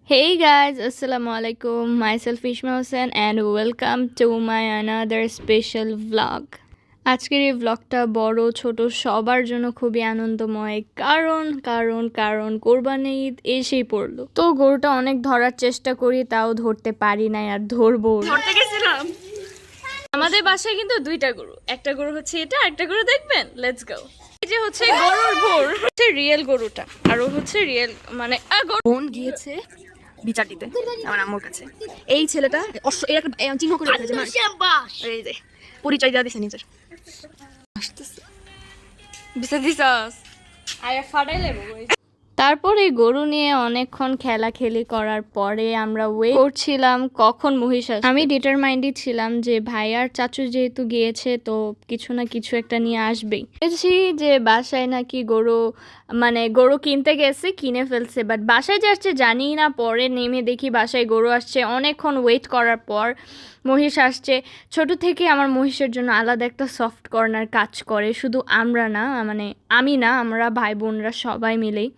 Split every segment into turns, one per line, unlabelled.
Hey guys, Assalamu alaikum. Myself Ishma Hussain and welcome to my another special vlog. আজকের এই ব্লগটা বড় ছোট সবার জন্য খুবই আনন্দময় কারণ কোরবানি ঈদ এসেই পড়লো। তো গরুটা অনেক ধরার চেষ্টা করি, তাও ধরতে পারি না, আর ধরবো। ধরতে গেছিলাম। আমাদের বাসায় কিন্তু দুইটা গরু, একটা গরু হচ্ছে এটা, একটা গরু দেখবেন, লেটস গো। এই যে হচ্ছে গরুর ভোর, হচ্ছে রিয়েল গরুটা, আর ও হচ্ছে রিয়েল মানে
বোন গিয়েছে বিচার দিতে আমার আম্মুর কাছে। এই ছেলেটা চিহ্ন করে রেখেছে, এই যে পরিচয় দেওয়া দিছে নিজের। বিচার দিছাস
আরে ফাটাই লেবো। তারপরে গরু নিয়ে অনেকক্ষণ খেলাখেলি করার পরে আমরা ওয়েট করছিলাম কখন মহিষ আসবে। আমি ডিটারমাইন্ডই ছিলাম যে ভাই আর চাচু যেহেতু গিয়েছে তো কিছু না কিছু একটা নিয়ে আসবেই। বলছি যে বাসায় নাকি গরু কিনতে গেছে, কিনে ফেলছে, বাট বাসায় যে আসছে জানি না। পরে নেমে দেখি বাসায় গরু আসছে। অনেকক্ষণ ওয়েট করার পর মহিষ আসছে। ছোট থেকে আমার মহিষের জন্য আলাদা একটা সফট কর্নার কাজ করে, শুধু আমরা না, আমি না, আমরা ভাই বোনরা সবাই মিলেই।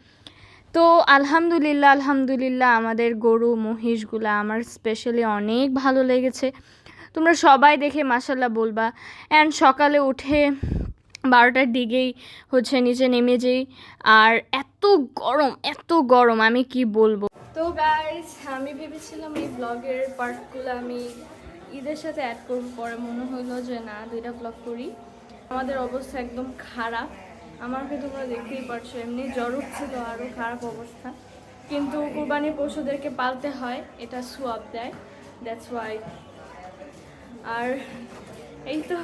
তো আলহামদুলিল্লাহ আমাদের গরু মহিষগুলা আমার স্পেশালি অনেক ভালো লেগেছে। তোমরা সবাই দেখে মাশাল্লাহ বলবা। অ্যান্ড সকালে উঠে 12টার দিকেই হচ্ছে নিচে নেমে যাই, আর এত গরম আমি কি বলবো। তো গাইস, আমি ভেবেছিলাম এই ব্লগের পার্টগুলো আমি ঈদের সাথে অ্যাড করবো, পরে মনে হলো যে না, দুইটা ব্লগ করি। আমাদের অবস্থা একদম খারাপ, আমাকে তোমরা দেখতেই পারছো, এমনি জ্বর উঠছিল, আরও খারাপ অবস্থা। কিন্তু কুরবানির পশুদেরকে পালতে হয়, এটা সোয়াব দেয়, দ্যাটস ওয়াই। আর এই তো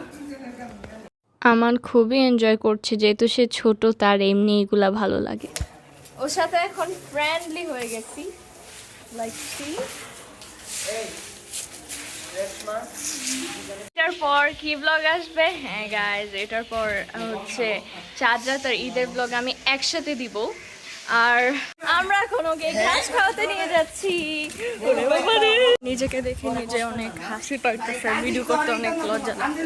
আমার খুবই এনজয় করছে, যেহেতু সে ছোট, তার এমনি এগুলা ভালো লাগে। ওর সাথে এখন ফ্রেন্ডলি হয়ে গেছি, লাইক এটার পর কি ব্লগ আসবে? হ্যাঁ গাইজ, এটার পর হচ্ছে চাঁদ রাত আর ঈদের ব্লগ আমি একসাথে দিব। আর আমরা এখন ওকে ঘাস খাওয়াতে নিয়ে যাচ্ছি। নিজেকে দেখে নিজে অনেক হাসি পাইতেছে, ভিডিও করতে অনেক লজ্জা লাগছে,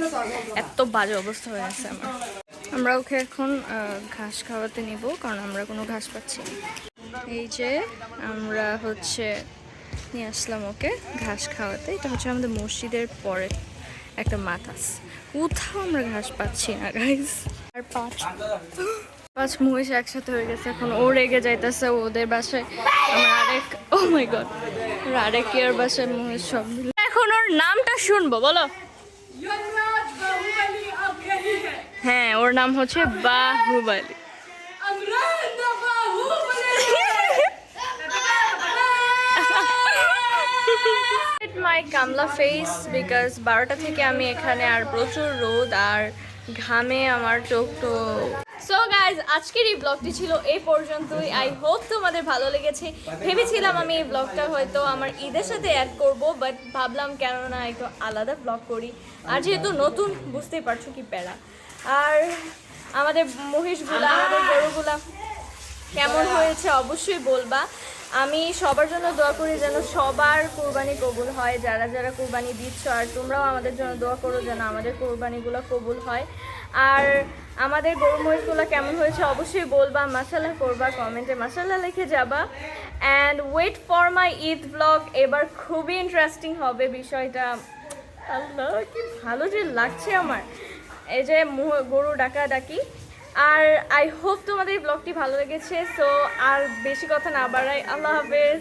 এত বাজে অবস্থা হয়ে আছে আমার। আমরা ওকে এখন ঘাস খাওয়াতে নিব, কারণ আমরা কোনো ঘাস পাচ্ছি না। এই যে আমরা হচ্ছে নিয়ে আসলাম ওকে ঘাস খাওয়াতে। এটা হচ্ছে আমাদের মসজিদের পরে একটা মাঠ আছে, কোথাও আমরা ঘাস পাচ্ছি না গাইস। আর পাঁচ মহিষ একসাথে হয়ে গেছে, এখন ও রেগে যাইতেছে ওদের বাসায়। আমার মাই গড, আরেক কেয়ার বাসায় মহিষ সব। এখন ওর নামটা শুনবো, বলো। হ্যাঁ, ওর নাম হচ্ছে বাহুবলী। মাই কামলা ফেস, বিকজ 12টা থেকে আমি এখানে, আর প্রচুর রোদ আর ঘামে আমার চোখ। তো সো গাইজ, আজকের এই ব্লগটি ছিল এই পর্যন্তই। আই হোপ তোমাদের ভালো লেগেছে। ভেবেছিলাম আমি এই ব্লগটা হয়তো আমার ঈদের সাথে অ্যাড করব, বাট ভাবলাম কেননা একটু আলাদা ব্লগ করি। আর যেহেতু নতুন, বুঝতেই পারছো কি প্যারা। আর আমাদের মহিষগুলা, আমাদের গরুগুলা কেমন হয়েছে অবশ্যই বলবা। আমি সবার জন্য দোয়া করি যেন সবার কোরবানি কবুল হয়, যারা যারা কোরবানি দিচ্ছ। আর তোমরাও আমাদের জন্য দোয়া করো যেন আমাদের কোরবানিগুলো কবুল হয়। আর আমাদের গরু মহিষগুলো কেমন হয়েছে অবশ্যই বলবা, মাশাআল্লাহ করবা, কমেন্টে মাশাআল্লাহ লিখে যাবা। And wait for my Eid blog, এবার খুবই ইন্টারেস্টিং হবে বিষয়টা। আল্লাহ, কি ভালো যে লাগছে আমার, এই যে গরু ডাকাডাকি। আর আই হোপ তোমাদের ব্লগটি ভালো লেগেছে। সো আর বেশি কথা না বাড়াই, আল্লাহ হাফেজ।